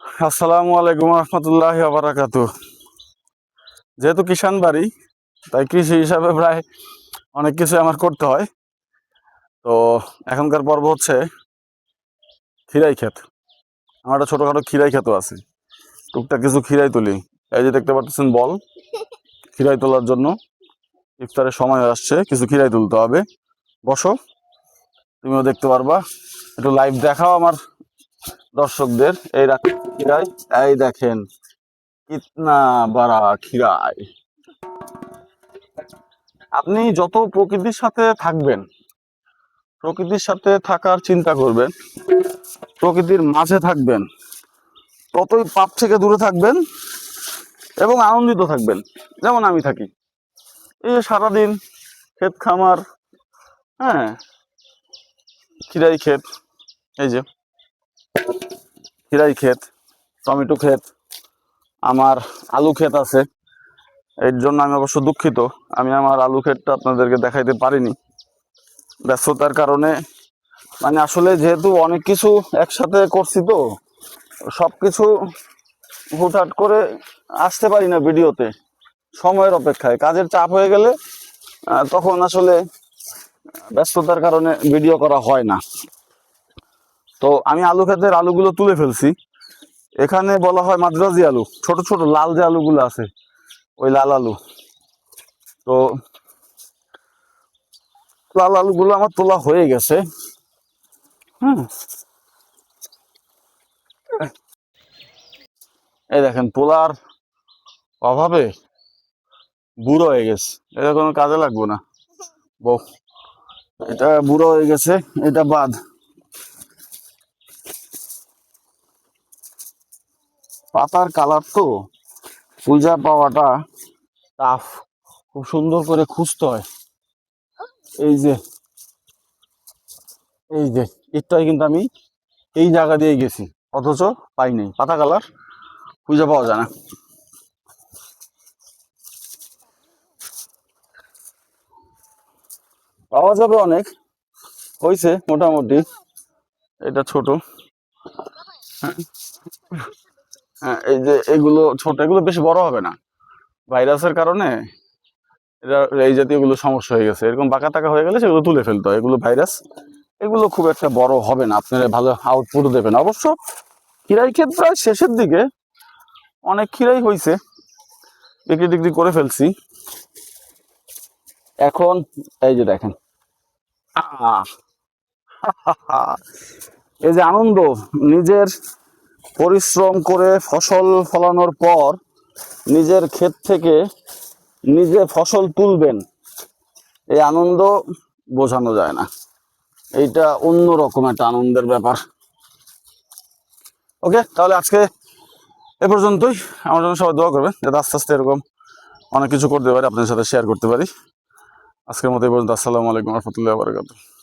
আসসালামু আলাইকুম রহমতুল্লাহি ওয়া বারাকাতুহু। যেহেতু কিষান বাড়ি, তাই কৃষি হিসাবে প্রায় অনেক কিছু আমার করতে হয়। তো এখনকার পর্ব হচ্ছে খিরাই ক্ষেত। আমার একটা ছোটোখাটো খিরাই ক্ষেতও আছে, টুকটাক কিছু খিরাই তুলি। এই যে দেখতে পাচ্ছেন বল, খিরাই তোলার জন্য ইফতারের সময় আসছে, কিছু খিরাই তুলতে হবে। বসো, তুমিও দেখতে পারবা, একটু লাইভ দেখাও আমার দর্শকদের। এই খিরাই, এই দেখেন কিতনা বড়া খিরাই। আপনি যত প্রকৃতির সাথে থাকবেন, প্রকৃতির সাথে থাকার চিন্তা করবেন, প্রকৃতির মাঝে থাকবেন, ততই পাপ থেকে দূরে থাকবেন এবং আনন্দিত থাকবেন। যেমন আমি থাকি, এই যে সারাদিন ক্ষেত খামার, হ্যাঁ, খিরাই ক্ষেত, এই যে খিরাই ক্ষেত, টমেটো ক্ষেত, আমার আলু ক্ষেত আছে। এর জন্য আমি অবশ্য দুঃখিত, আমি আমার আলু ক্ষেতটা আপনাদেরকে দেখাইতে পারিনি ব্যস্ততার কারণে। মানে আসলে যেহেতু অনেক কিছু একসাথে করছি, তো সব কিছু হুটহাট করে আসতে পারি না ভিডিওতে, সময়ের অপেক্ষায়। কাজের চাপ হয়ে গেলে তখন আসলে ব্যস্ততার কারণে ভিডিও করা হয় না। তো আমি আলু ক্ষেতের আলুগুলো তুলে ফেলছি। এখানে বলা হয় মাদ্রাজি আলু, ছোট ছোট লাল যে আলুগুলো আছে, ওই লাল আলু। তো লাল আলুগুলো আমার তোলা হয়ে গেছে। হুম, এই দেখেন তোলার অভাবে বুড়ো হয়ে গেছে, এটা কোনো কাজে লাগবে না। বউ, এটা বুড়ো হয়ে গেছে, এটা বাদ। পাতার কালার তো খুঁজা পাওয়াটা টাফ, খুব সুন্দর করে খুঁজতে হয়। এই যে এই যে এটাই কিন্তু আমি এই জায়গা দিয়ে গেছি, অথচ পাই নাই। পাতা কালার খুঁজে পাওয়া যায় না। পাওয়া যাবে অনেক, হয়েছে মোটামুটি। এটা ছোট, হ্যাঁ, এই যে এগুলো ছোট, এগুলো বেশি বড় হবে না ভাইরাসের কারণে। এটা এই জাতীয় গুলো সমস্যা হয়ে গেছে, এরকম বাঁকা টাকা হয়ে গেলে সেগুলো তুলে ফেলতে হয়, এগুলো ভাইরাস। এগুলো খুব একটা বড় হবে না, আপনারা ভালো আউটপুট দেবেন অবশ্য। খিরাই ক্ষেত প্রায় শেষের দিকে, অনেক খিরাই হয়েছে, বিক্রি টিক্রি করে ফেলছি। এখন এই যে দেখেন, আহ, এই যে আনন্দ, নিজের পরিশ্রম করে ফসল ফলানোর পর নিজের ক্ষেত থেকে নিজে ফসল তুলবেন, এই আনন্দ বোঝানো যায় না। এইটা অন্যরকম একটা আনন্দের ব্যাপার। ওকে, তাহলে আজকে এ পর্যন্তই। আমার জন্য সবাই দোয়া করবেন যাতে আস্তে আস্তে এরকম অনেক কিছু করতে পারি, আপনাদের সাথে শেয়ার করতে পারি। আজকের মতো এই পর্যন্ত। আসসালামু আলাইকুম রহমতুল্লাহ বারাকাতুহু।